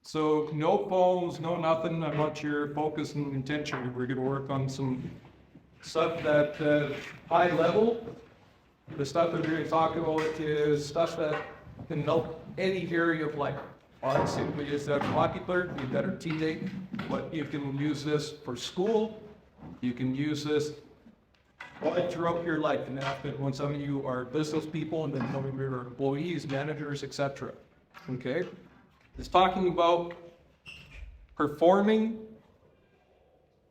So no phones, no nothing. I want your focus and intention. We're going to work on some stuff that high level. The stuff that we're going to talk about is stuff that can help any area of life. Obviously, we use that popular, be better teammate, but you can use this for school. You can use this all throughout your life, and after when some of you are business people, and then some of you are employees, managers, etc. Okay, it's talking about performing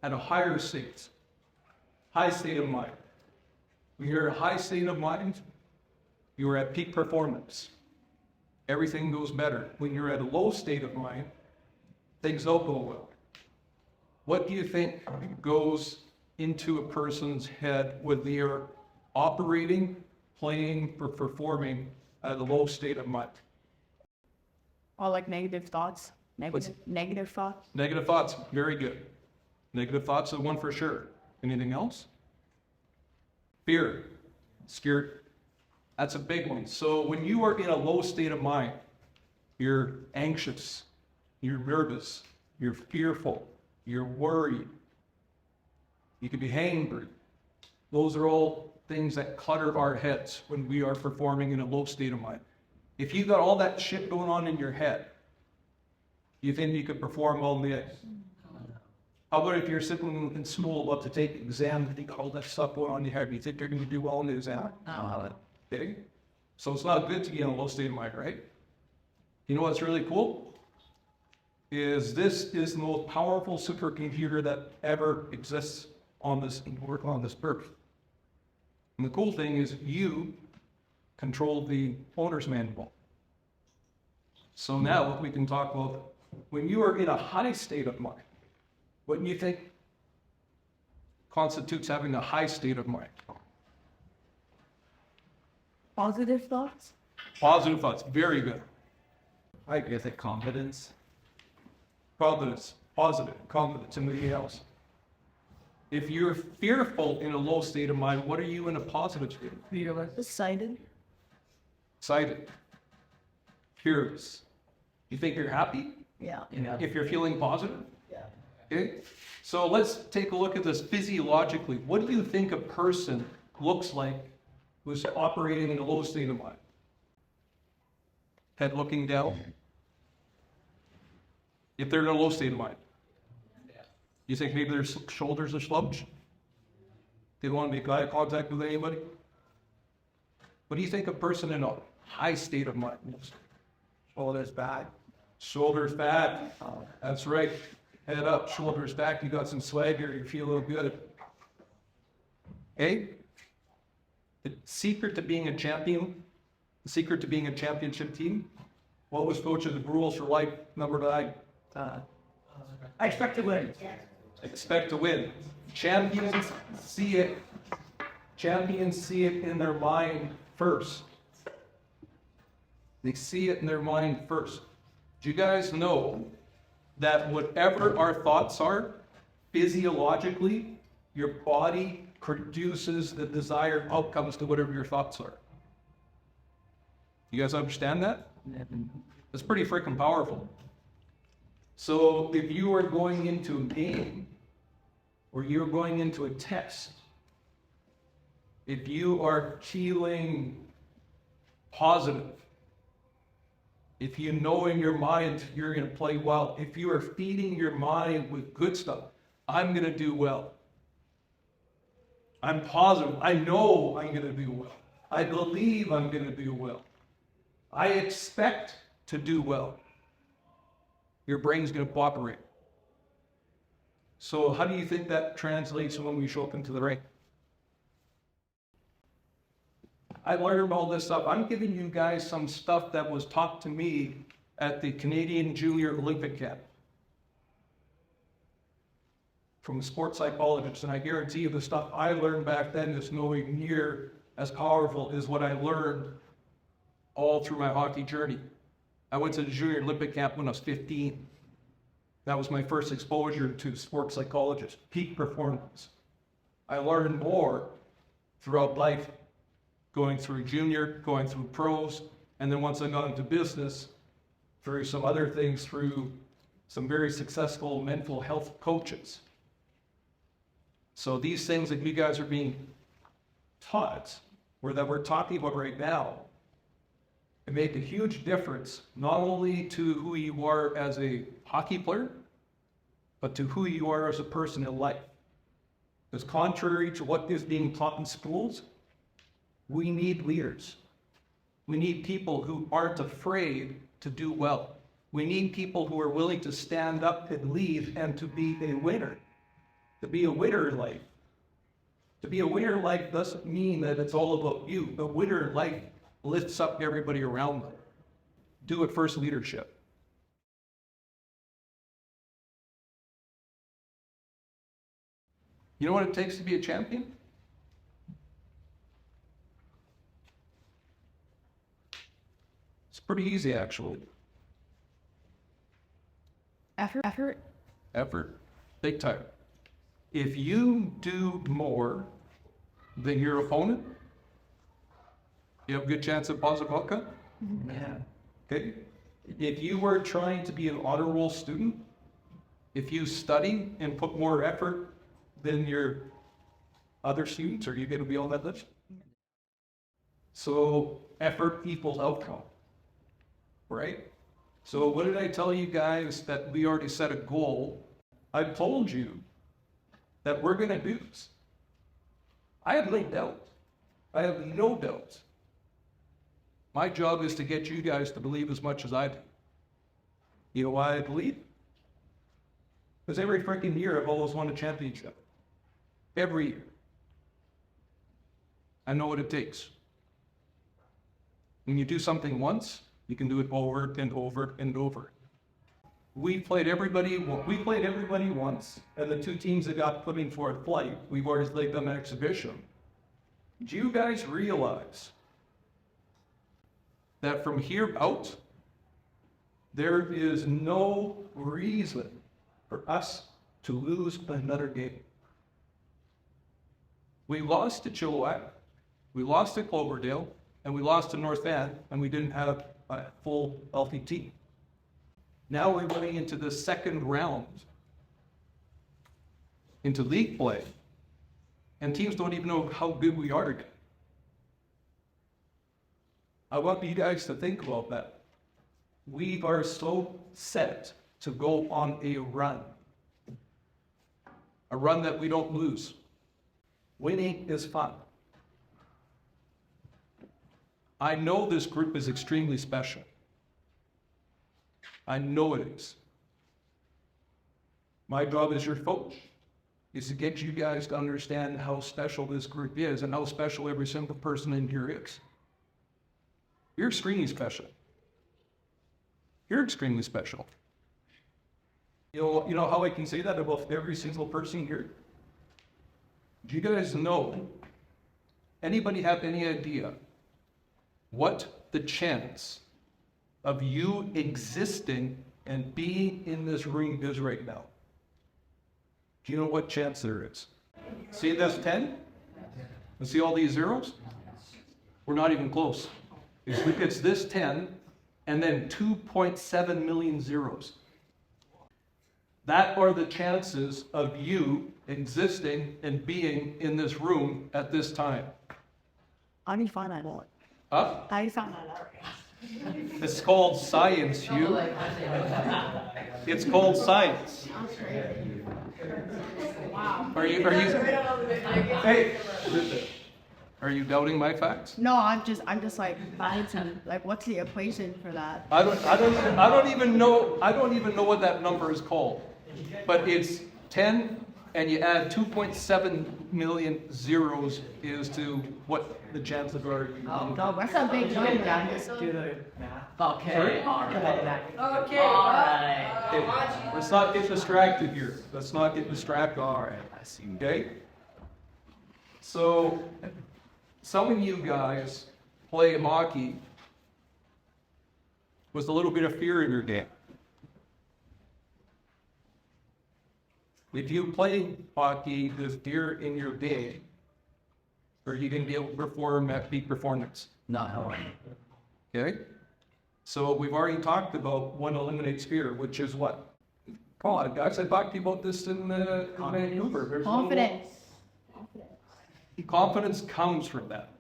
at a higher state, high state of mind. When you're at a high state of mind, you are at peak performance. Everything goes better. When you're at a low state of mind, things don't go well. What do you think goes into a person's head when they are operating, playing, or performing at a low state of mind? All like negative thoughts. Negative thoughts. Negative thoughts, very good. Negative thoughts are one for sure. Anything else? Fear, scared. That's a big one. So when you are in a low state of mind, you're anxious, you're nervous, you're fearful, you're worried. You could be angry. Those are all things that clutter our heads when we are performing in a low state of mind. If you got all that shit going on in your head, you think you could perform well in the ice? How about if you're sitting in school about to take an exam and you got all that stuff going on in your head, you think you're going to do well in the exam? No. Okay? So it's not good to be in a low state of mind, right? You know what's really cool? This is the most powerful supercomputer that ever exists on this earth. And the cool thing is you control the owner's manual. So now we can talk about when you are in a high state of mind, what do you think constitutes having a high state of mind? Positive thoughts. Positive thoughts, very good. I guess confidence. Confidence, positive, confidence, and anything else. If you're fearful in a low state of mind, what are you in a positive state? Excited. Excited, curious. You think you're happy? Yeah. If you're feeling positive? Yeah. Okay, so let's take a look at this physiologically. What do you think a person looks like who's operating in a low state of mind? Head looking down. If they're in a low state of mind, you think maybe their shoulders are slumped? They don't want to make eye contact with anybody? What do you think a person in a high state of mind looks like? Shoulders back. Shoulders back. That's right. Head up, shoulders back. You got some swagger. You feel a little good. Okay? The secret to being a champion, the secret to being a championship team, what was Coach's rules for life number 9? I expect to win. Expect to win. Champions see it. Champions see it in their mind first. They see it in their mind first. Do you guys know that whatever our thoughts are, physiologically, your body produces the desired outcomes to whatever your thoughts are? You guys understand that? It's pretty freaking powerful. So if you are going into a game or you're going into a test, if you are feeling positive, if you know in your mind you're going to play well, if you are feeding your mind with good stuff, I'm going to do well. I'm positive. I know I'm going to do well. I believe I'm going to do well. I expect to do well. Your brain's going to cooperate. So how do you think that translates when we show up into the ring? I learned all this stuff. I'm giving you guys some stuff that was taught to me at the Canadian Junior Olympic Camp from a sports psychologist, and I guarantee you the stuff I learned back then is nowhere near as powerful as what I learned all through my hockey journey. I went to the Junior Olympic Camp when I was 15. That was my first exposure to sports psychologist, peak performance. I learned more throughout life, going through junior, going through pros, and then once I got into business, through some other things, through some very successful mental health coaches. So these things that you guys are being taught, or that we're talking about right now, it make a huge difference, not only to who you are as a hockey player, but to who you are as a person in life. Because contrary to what is being taught in schools, we need leaders. We need people who aren't afraid to do well. We need people who are willing to stand up and lead and to be a winner. To be a winner in life. To be a winner in life doesn't mean that it's all about you. A winner in life lifts up everybody around them. Do it first, leadership. You know what it takes to be a champion? It's pretty easy, actually. Effort. Effort. Big time. If you do more than your opponent, you have a good chance of positive outcome. Yeah. Okay? If you were trying to be an honor roll student, if you study and put more effort than your other students, are you going to be on that list? So effort equals outcome, right? So what did I tell you guys that we already set a goal? I told you that we're going to do this. I have no doubt. I have no doubt. My job is to get you guys to believe as much as I do. You know why I believe? Because every freaking year I've always won a championship. Every year. I know what it takes. When you do something once, you can do it over and over and over. We played everybody once, and the two teams that got put in fourth flight, we've already played them an exhibition. Do you guys realize that from here out, there is no reason for us to lose another game? We lost to Chilliwack, we lost to Cloverdale, and we lost to North End, and we didn't have a full healthy team. Now we're going into the second round, into league play, and teams don't even know how good we are again. I want you guys to think about that. We are so set to go on a run that we don't lose. Winning is fun. I know this group is extremely special. I know it is. My job as your coach is to get you guys to understand how special this group is and how special every single person in here is. You're extremely special. You're extremely special. You know how I can say that about every single person here? Do you guys know, anybody have any idea what the chance of you existing and being in this ring is right now? Do you know what chance there is? See this 10? And see all these zeros? We're not even close. It's this 10 and then 2.7 million zeros. That are the chances of you existing and being in this room at this time. How do you find that out? Huh? How do you find that out? It's called science, Hugh. It's called science. Are you, hey, are you doubting my facts? No, I'm just like balancing. Like, what's the equation for that? I don't even know what that number is called. But it's 10 and you add 2.7 million zeros is to what the chances are. Oh, no, that's a big number. Just do the math. Okay. Okay. All right. Okay. Let's not get distracted here. Let's not get distracted. All right. I see. Okay. So, some of you guys play hockey with a little bit of fear in your game. If you play hockey with fear in your game, are you going to be able to perform at peak performance? Not how I. Okay? So we've already talked about one eliminates fear, which is what? Come on, guys, I talked to you about this in Vancouver. There's one more. Confidence. Confidence comes from that.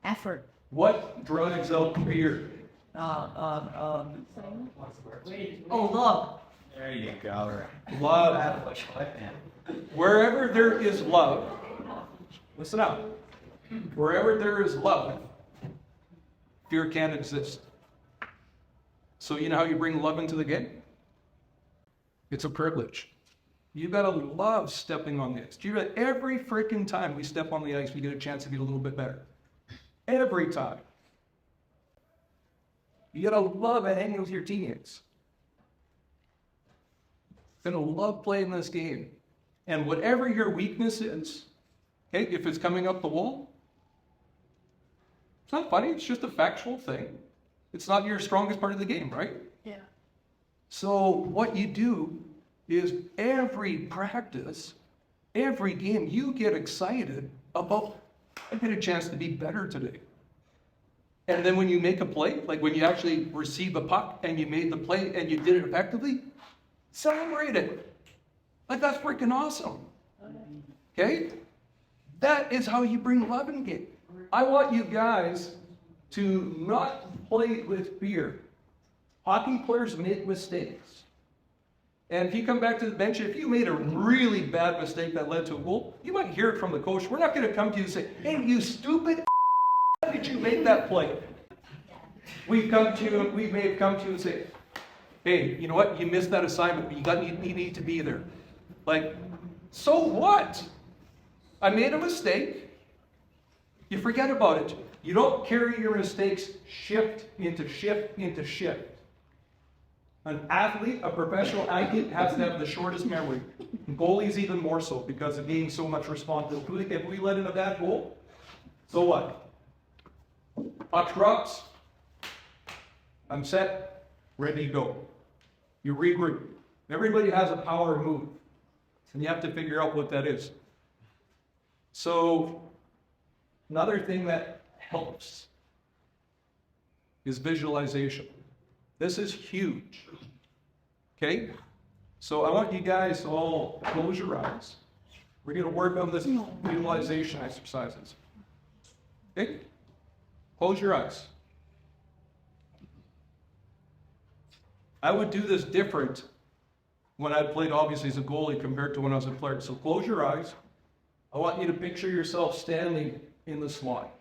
Effort. What drives out fear? Oh, love. There you go. Love. Wherever there is love, listen up. Wherever there is love, fear can't exist. So you know how you bring love into the game? It's a privilege. You gotta love stepping on the ice. Every freaking time we step on the ice, we get a chance to get a little bit better. Every time. You gotta love hanging with your teammates. You're gonna love playing this game. And whatever your weakness is, okay, if it's coming up the wall, it's not funny, it's just a factual thing. It's not your strongest part of the game, right? Yeah. So what you do is every practice, every game, you get excited about, I get a chance to be better today. And then when you make a play, like when you actually receive a puck and you made the play and you did it effectively, celebrate it. Like that's freaking awesome. Okay? That is how you bring love in the game. I want you guys to not play with fear. Hockey players make mistakes. And if you come back to the bench, if you made a really bad mistake that led to a goal, you might hear it from the coach. We're not going to come to you and say, hey, you stupid, how did you make that play? We may have come to you and say, hey, you know what? You missed that assignment, but you need to be there. Like, so what? I made a mistake. You forget about it. You don't carry your mistakes shift into shift. An athlete, a professional athlete, has to have the shortest memory. Goalies even more so because of being so much responsibility. If we let in a bad goal, so what? Puck drops. I'm set, ready to go. You regroup. Everybody has a power move, and you have to figure out what that is. So, another thing that helps is visualization. This is huge. Okay? So I want you guys to all close your eyes. We're going to work on this visualization exercises. Okay? Close your eyes. I would do this different when I played obviously as a goalie compared to when I was a player. So close your eyes. I want you to picture yourself standing in the slot.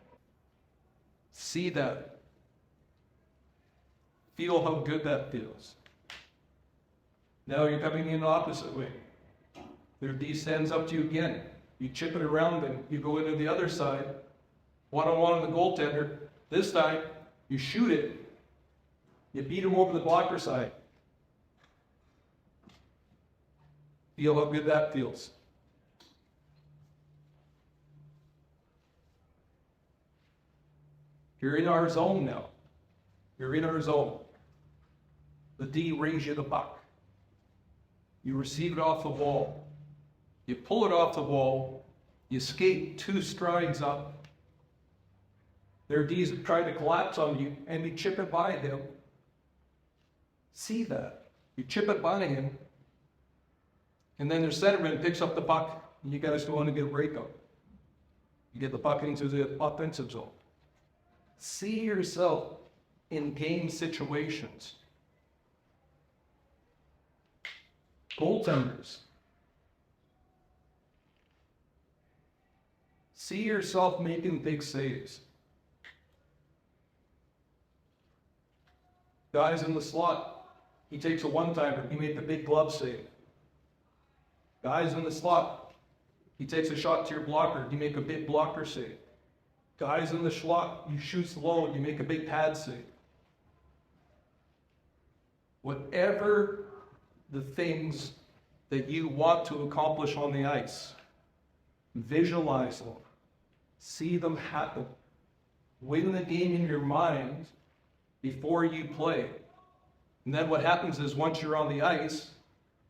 See that. Feel how good that feels. Now you're coming in the opposite way. Their D stands up to you again. You chip it around and you go into the other side. One-on-one on the goaltender. This time, you shoot it. You beat him over the blocker side. Feel how good that feels. You're in our zone now. You're in our zone. The D rings you the puck. You receive it off the wall. You pull it off the wall. You skate 2 strides up. Their D's try to collapse on you, and you chip it by him. See that. You chip it by him, and then their centerman picks up the puck, and you guys go on to get a breakout. You get the puck into the offensive zone. See yourself in game situations. Goaltenders. See yourself making big saves. Guys in the slot, he takes a one-timer, he made the big glove save. Guys in the slot, he takes a shot to your blocker, you make a big blocker save. Guys in the slot, you shoot low, you make a big pad save. Whatever the things that you want to accomplish on the ice, visualize them, see them happen. Win the game in your mind before you play. And then what happens is once you're on the ice,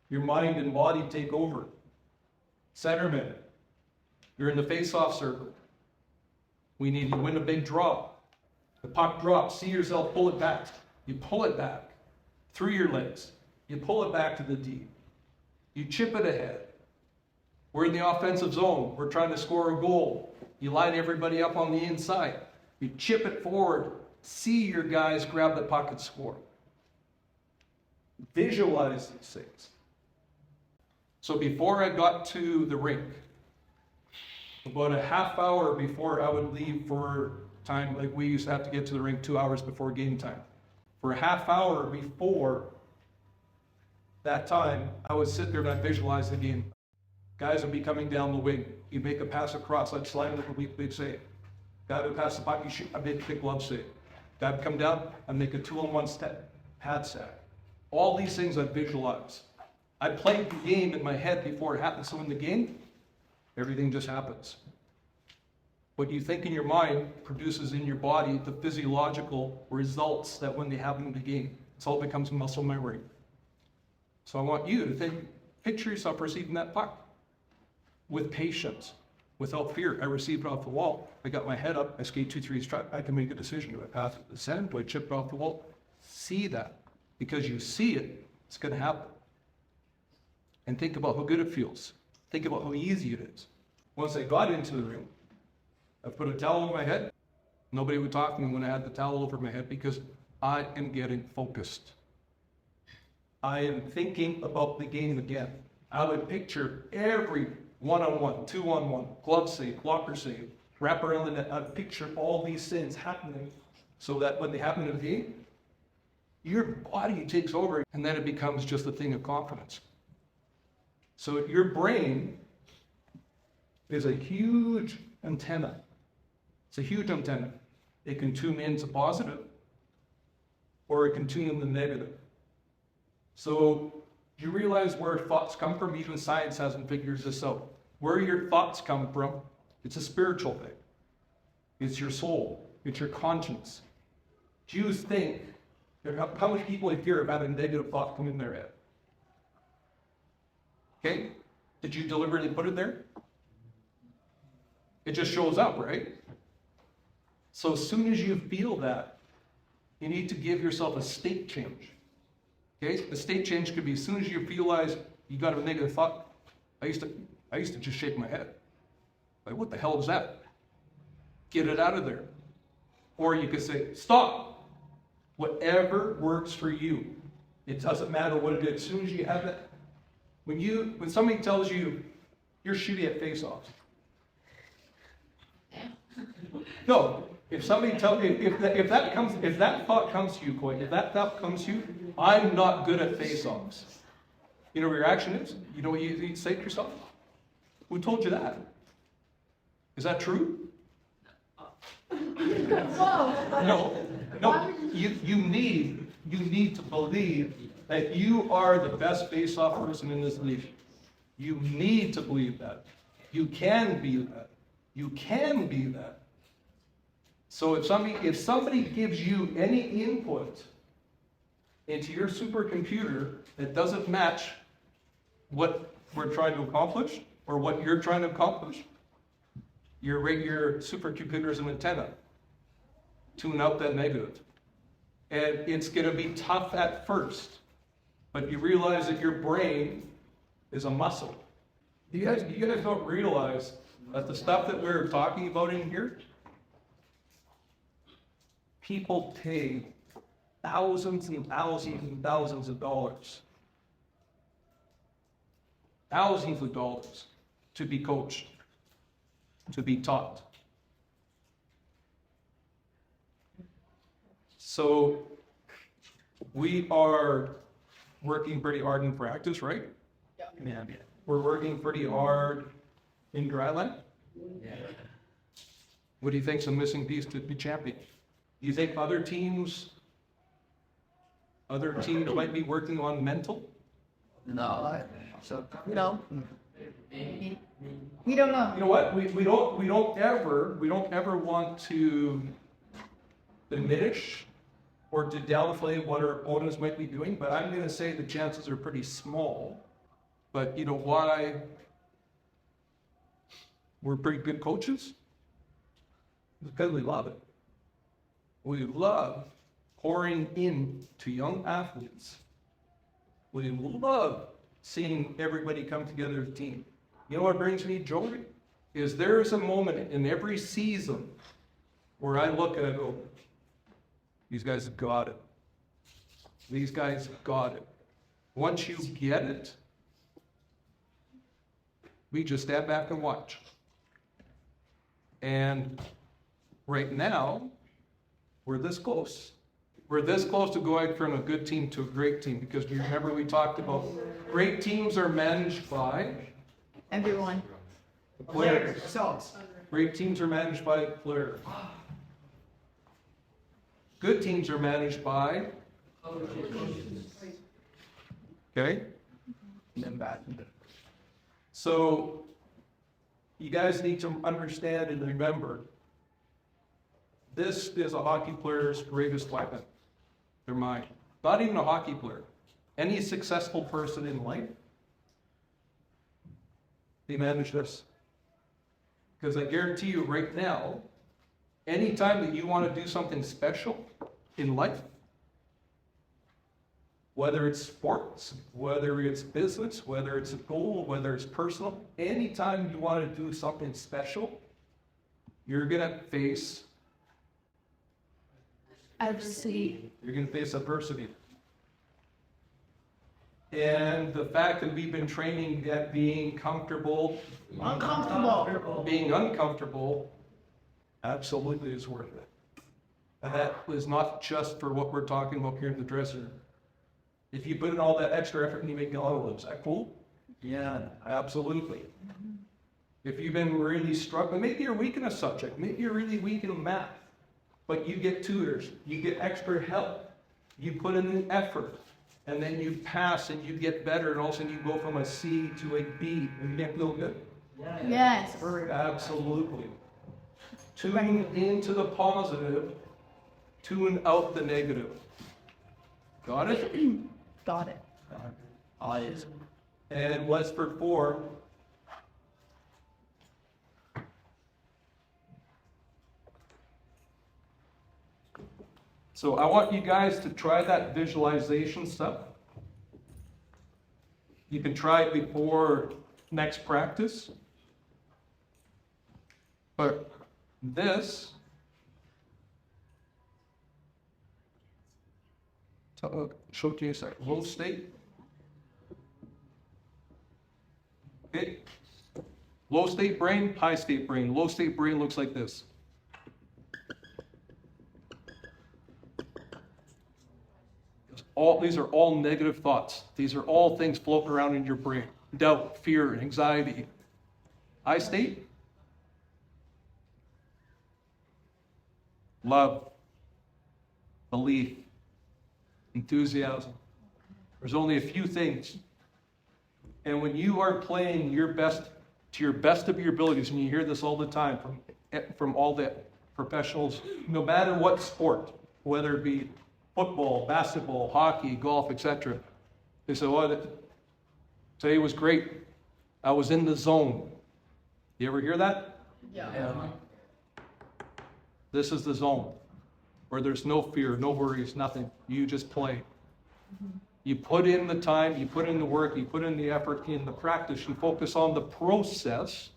your mind and body take over. Centerman, you're in the face-off circle. We need to win a big draw. The puck drops, see yourself pull it back. You pull it back through your legs. You pull it back to the D. You chip it ahead. We're in the offensive zone. We're trying to score a goal. You line everybody up on the inside. You chip it forward. See your guys grab the puck and score. Visualize these things. So before I got to the rink, about a half hour before I would leave for time, like we used to have to get to the rink 2 hours before game time. For a half hour before that time, I would sit there and I'd visualize the game. Guys would be coming down the wing. You'd make a pass across, I'd slide it over, big save. Guy would pass the puck, you shoot, I'd make a big glove save. Guy would come down, I'd make a 2-on-1 step, pad sack. All these things I'd visualize. I played the game in my head before it happened, so in the game, everything just happens. What you think in your mind produces in your body the physiological results that when they happen in the game, it all becomes muscle memory. So I want you to picture yourself receiving that puck with patience, without fear. I received it off the wall. I got my head up. I skate 2-3 strike. I can make a decision. Do I pass it to the center? Do I chip it off the wall? See that. Because you see it, it's going to happen. And think about how good it feels. Think about how easy it is. Once I got into the room, I put a towel over my head. Nobody would talk to me when I had the towel over my head because I am getting focused. I am thinking about the game again. I would picture every 1-on-1, 2-on-1, glove save, blocker save, wrap around the net. I'd picture all these things happening so that when they happen in the game, your body takes over and then it becomes just a thing of confidence. So your brain is a huge antenna. It's a huge antenna. It can tune into positive or it can tune into negative. So do you realize where thoughts come from? Even science hasn't figured this out. Where your thoughts come from, it's a spiritual thing. It's your soul. It's your conscience. Jews think, how many people here have had a negative thought come in their head? Okay? Did you deliberately put it there? It just shows up, right? So as soon as you feel that, you need to give yourself a state change. Okay? The state change could be as soon as you realize you got a negative thought. I used to just shake my head. Like, what the hell is that? Get it out of there. Or you could say, stop. Whatever works for you. It doesn't matter what it is. As soon as you have that, when somebody tells you you're shooting at face-offs. No, if somebody tells you, if that thought comes to you, Coy, if that thought comes to you, I'm not good at face-offs. You know what your reaction is? You know what you say to yourself? Who told you that? Is that true? No. You need to believe that you are the best face-off person in this league. You need to believe that. You can be that. You can be that. So if somebody gives you any input into your supercomputer that doesn't match what we're trying to accomplish or what you're trying to accomplish, your supercomputer is an antenna. Tune out that negative. And it's going to be tough at first, but you realize that your brain is a muscle. You guys don't realize that the stuff that we're talking about in here, people pay thousands and thousands and thousands of dollars. Thousands of dollars to be coached, to be taught. So we are working pretty hard in practice, right? Yeah. We're working pretty hard in dryland. Yeah. What do you think's a missing piece to be champion? Do you think other teams might be working on mental? No. So We don't know. You know what? We don't ever want to diminish or to downplay what our opponents might be doing, but I'm going to say the chances are pretty small. But you know why we're pretty good coaches? It's because we love it. We love pouring in to young athletes. We love seeing everybody come together as a team. You know what brings me joy? Is there is a moment in every season where I look and I go, these guys have got it. These guys have got it. Once you get it, we just stand back and watch. And right now, we're this close. We're this close to going from a good team to a great team, because you remember we talked about great teams are managed by Everyone. players. Great teams are managed by players. Good teams are managed by. Okay? And then bad. So, you guys need to understand and remember, this is a hockey player's greatest weapon, their mind. Not even a hockey player. Any successful person in life, they manage this. Because I guarantee you right now, anytime that you want to do something special in life, whether it's sports, whether it's business, whether it's a goal, whether it's personal, anytime you want to do something special, you're going to face Adversity. You're going to face adversity. And the fact that we've been training at being comfortable, being uncomfortable, absolutely is worth it. And that is not just for what we're talking about here in the dressing room. If you put in all that extra effort and you make it all, is that cool? Yeah. Absolutely. If you've been really struggling, maybe you're weak in a subject, maybe you're really weak in math, but you get tutors, you get extra help, you put in an effort, and then you pass and you get better, and all of a sudden you go from a C to a B, and you get real good. Yes. Absolutely. Tune into the positive, tune out the negative. Got it? Got it. Eyes. And let's for 4. So I want you guys to try that visualization stuff. You can try it before next practice. But this, show it to you a second. Low state. Okay. Low state brain, high state brain. Low state brain looks like this. These are all negative thoughts. These are all things floating around in your brain. Doubt, fear, anxiety. High state? Love, belief, enthusiasm. There's only a few things. And when you are playing your best, to your best of your abilities, and you hear this all the time from all the professionals, no matter what sport, whether it be football, basketball, hockey, golf, etc. They say, well, today was great. I was in the zone. You ever hear that? Yeah. This is the zone where there's no fear, no worries, nothing. You just play. You put in the time, you put in the work, you put in the effort, in the practice, you focus on the process,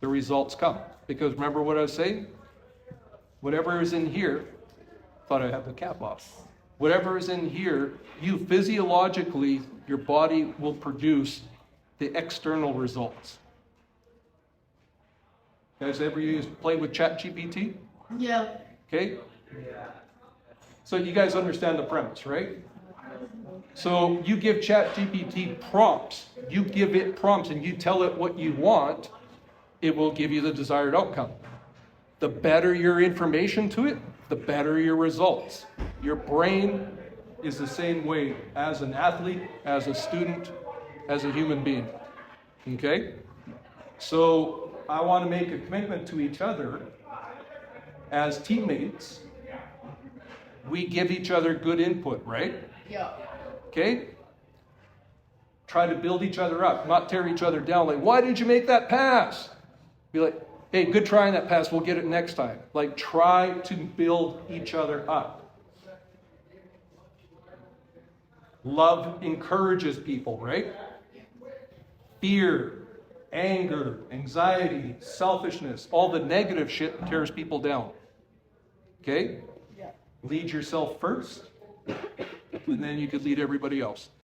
the results come. Because remember what I was saying? Whatever is in here, thought I had the cap off. Whatever is in here, you physiologically, your body will produce the external results. You guys ever play with ChatGPT? Yeah. Okay? So you guys understand the premise, right? So you give ChatGPT prompts. You give it prompts and you tell it what you want, it will give you the desired outcome. The better your information to it, the better your results. Your brain is the same way as an athlete, as a student, as a human being. Okay? So I want to make a commitment to each other as teammates. We give each other good input, right? Yeah. Okay? Try to build each other up, not tear each other down. Like, why did you make that pass? Be like, Hey, good try in that pass. We'll get it next time. Like, try to build each other up. Love encourages people, right? Fear, anger, anxiety, selfishness, all the negative shit tears people down. Okay? Lead yourself first, and then you could lead everybody else.